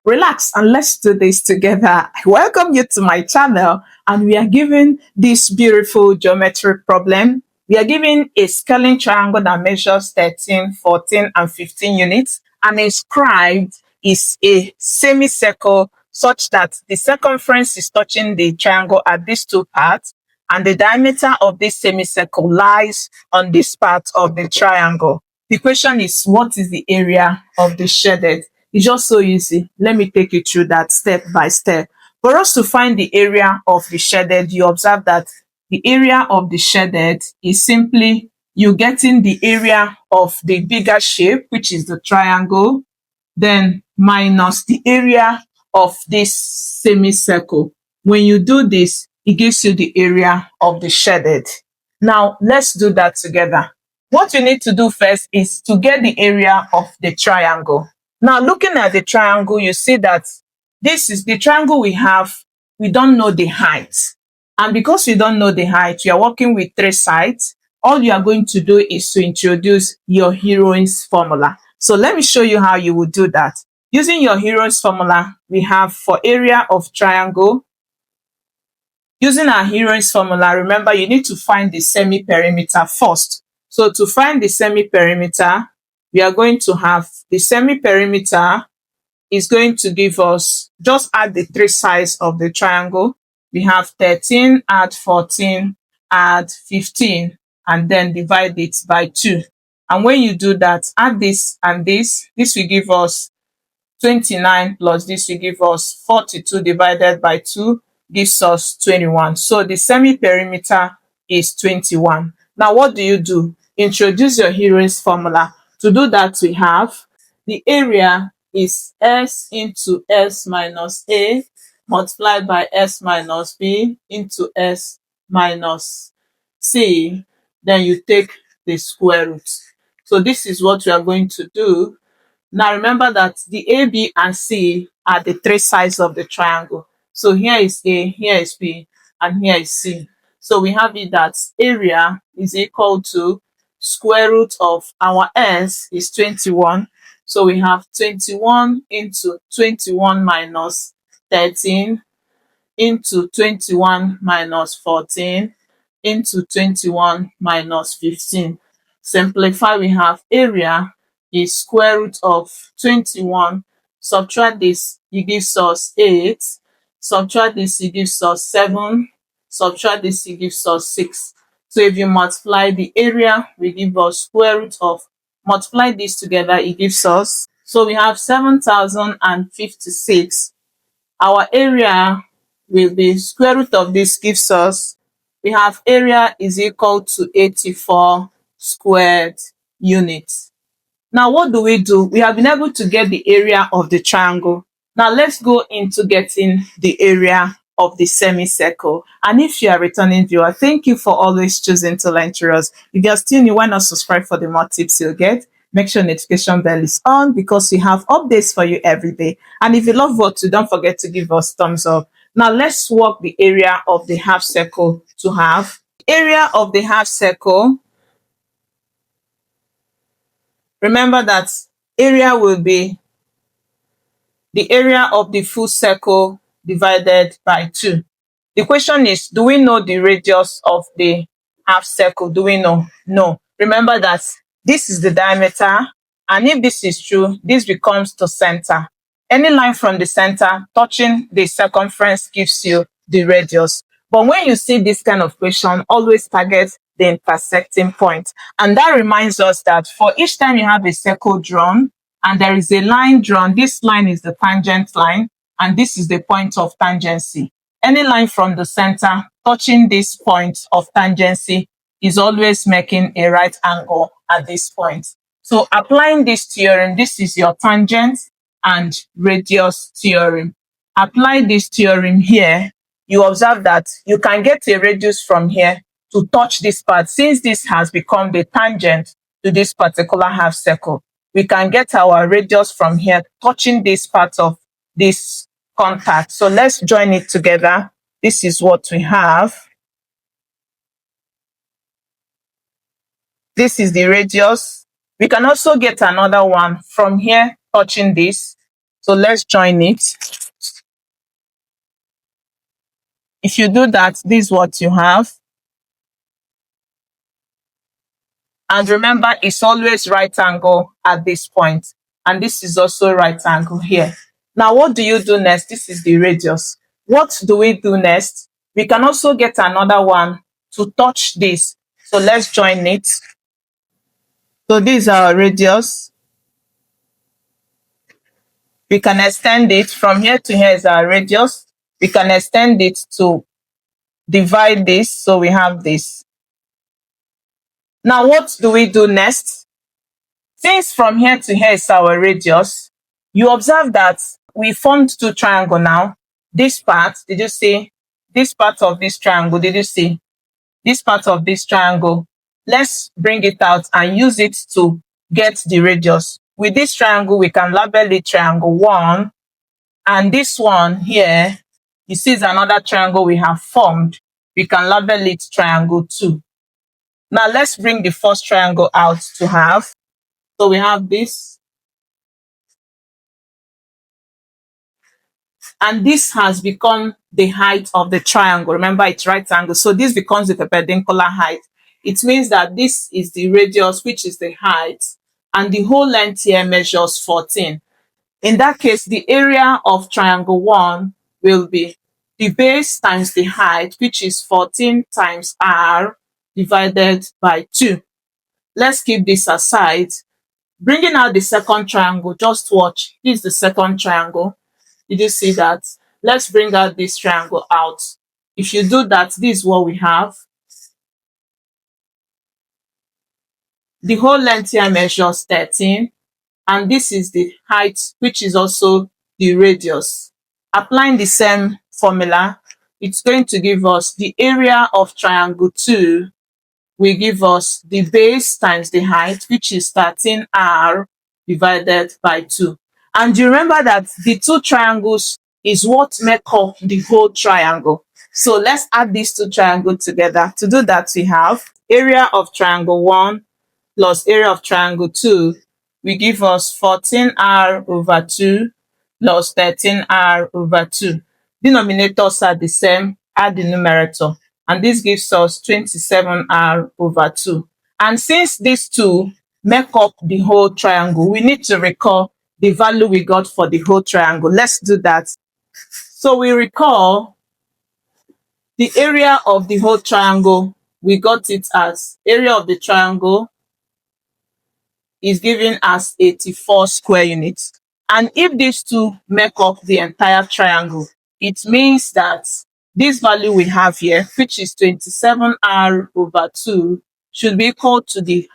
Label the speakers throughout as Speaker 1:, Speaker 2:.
Speaker 1: Relax and let's do this together. I welcome you to my channel, and we are given this beautiful geometric problem. We are given a scaling triangle that measures 13, 14, and 15 units, and inscribed is a semicircle such that the circumference is touching the triangle at these two parts, and the diameter of this semicircle lies on this part of the triangle. The question is, what is the area of the shaded? It's just so easy. Let me take you through that step by step. For us to find the area of the shaded, you observe that the area of the shaded is simply you getting the area of the bigger shape, which is the triangle, then minus the area of this semicircle. When you do this, it gives you the area of the shaded. Now, let's do that together. What you need to do first is to get the area of the triangle. Now, looking at the triangle, you see that this is the triangle we have. We don't know the height. And because we don't know the height, we are working with three sides. All you are going to do is to introduce your heroine's formula. So let me show you how you would do that. Using your heroine's formula, we have for area of triangle. Using our heroine's formula, remember you need to find the semi-perimeter first. So to find the semi-perimeter, we are going to have the semi-perimeter is going to give us, just add the three sides of the triangle. We have 13, add 14, add 15, and then divide it by 2. And when you do that, add this and this will give us 29 plus this will give us 42 divided by 2 gives us 21. So the semi-perimeter is 21. Now what do? Introduce your heroine's formula. To do that, we have the area is S into S minus A multiplied by S minus B into S minus C. Then you take the square root. So this is what we are going to do. Now remember that the A, B, and C are the three sides of the triangle. So here is A, here is B, and here is C. So we have it that area is equal to square root of our S is 21. So we have 21 into 21 minus 13 into 21 minus 14 into 21 minus 15. Simplify, we have area is square root of 21. Subtract this, it gives us 8. Subtract this, it gives us 7. Subtract this, it gives us 6. So if you multiply the area, we give us square root of, multiply this together, it gives us, so we have 7,056. Our area will be square root of this gives us, we have area is equal to 84 squared units. Now what do? We have been able to get the area of the triangle. Now let's go into getting the area of the semicircle. And if you are a returning viewer, thank you for always choosing to learn through us. If you're still new, why not subscribe for the more tips you'll get? Make sure notification bell is on because we have updates for you every day. And if you love what to, don't forget to give us thumbs up. Now let's work the area of the half circle to have. Area of the half circle, remember that area will be the area of the full circle divided by 2. The question is, do we know the radius of the half circle? Do we know? No. Remember that this is the diameter, and if this is true, this becomes the center. Any line from the center touching the circumference gives you the radius. But when you see this kind of question, always target the intersecting point. And that reminds us that for each time you have a circle drawn and there is a line drawn, this line is the tangent line, and this is the point of tangency. Any line from the center touching this point of tangency is always making a right angle at this point. So applying this theorem, this is your tangent and radius theorem. Apply this theorem here. You observe that you can get a radius from here to touch this part. Since this has become the tangent to this particular half circle, we can get our radius from here touching this part of this contact. So let's join it together. This is what we have. This is the radius. We can also get another one from here touching this. So let's join it. If you do that, this is what you have. And remember, it's always right angle at this point. And this is also right angle here. Now, what do you do next? This is the radius. What do we do next? We can also get another one to touch this. So let's join it. So this is our radius. We can extend it from here to here is our radius. We can extend it to divide this. So we have this. Now, what do we do next? Since from here to here is our radius, you observe that we formed two triangles now. This part, did you see? This part of this triangle, did you see? This part of this triangle. Let's bring it out and use it to get the radius. With this triangle, we can label it triangle 1. And this one here, you see is another triangle we have formed. We can label it triangle 2. Now let's bring the first triangle out to have. So we have this. And this has become the height of the triangle. Remember, it's right angle. So this becomes the perpendicular height. It means that this is the radius, which is the height. And the whole length here measures 14. In that case, the area of triangle 1 will be the base times the height, which is 14 times r divided by 2. Let's keep this aside. Bringing out the second triangle, just watch. This is the second triangle. Did you see that? Let's bring out this triangle out. If you do that, this is what we have. The whole length here measures 13. And this is the height, which is also the radius. Applying the same formula, it's going to give us the area of triangle 2 will give us the base times the height, which is 13r divided by 2. And you remember that the two triangles is what make up the whole triangle. So let's add these two triangles together. To do that, we have area of triangle 1 plus area of triangle 2 will give us 14r over 2 plus 13r over 2. Denominators are the same, add the numerator. And this gives us 27r over 2. And since these two make up the whole triangle, we need to recall the value we got for the whole triangle. Let's do that. So we recall the area of the whole triangle. We got it as area of the triangle is given as 84 square units. And if these two make up the entire triangle, it means that this value we have here, which is 27r over 2, should be equal to the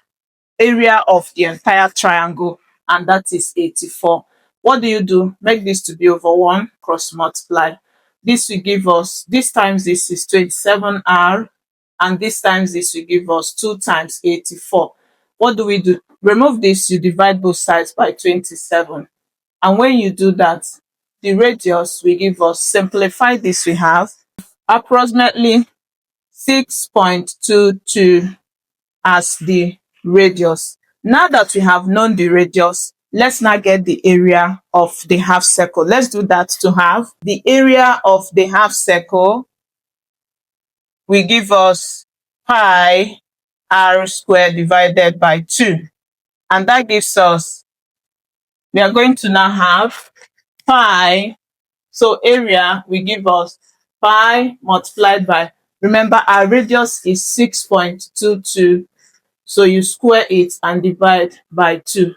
Speaker 1: area of the entire triangle, and that is 84. What do you do? Make this to be over 1, cross multiply. This will give us, this times this is 27r, and this times this will give us 2 times 84. What do we do? Remove this, you divide both sides by 27. And when you do that, the radius will give us, simplify this, we have approximately 6.22 as the radius. Now that we have known the radius, let's now get the area of the half circle. Let's do that to have the area of the half circle will give us pi r squared divided by 2. And that gives us, we are going to now have pi, so area will give us pi multiplied by, remember our radius is 6.22, so you square it and divide by 2.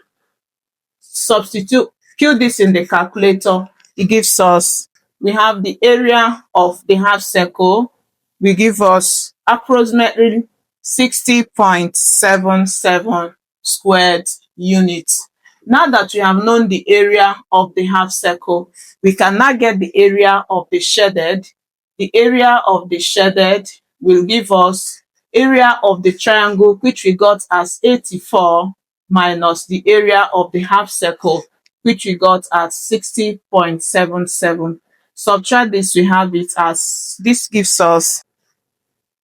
Speaker 1: Substitute, put this in the calculator, it gives us, we have the area of the half circle will give us approximately 60.77 squared units. Now that we have known the area of the half circle, we can now get the area of the shaded. The area of the shaded will give us area of the triangle, which we got as 84, minus the area of the half circle, which we got as 60.77. Subtract this, we have it as, this gives us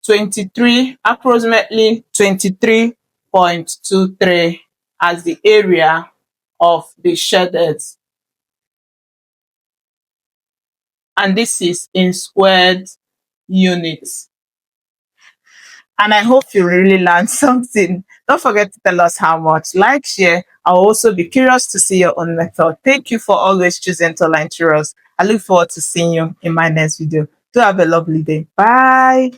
Speaker 1: 23, approximately 23.23 as the area of the shaded and this is in squared units. And I hope you really learned something. Don't forget to tell us how much. Like, share. I'll also be curious to see your own method. Thank you for always choosing to learn through us. I look forward to seeing you in my next video. Do have a lovely day. Bye.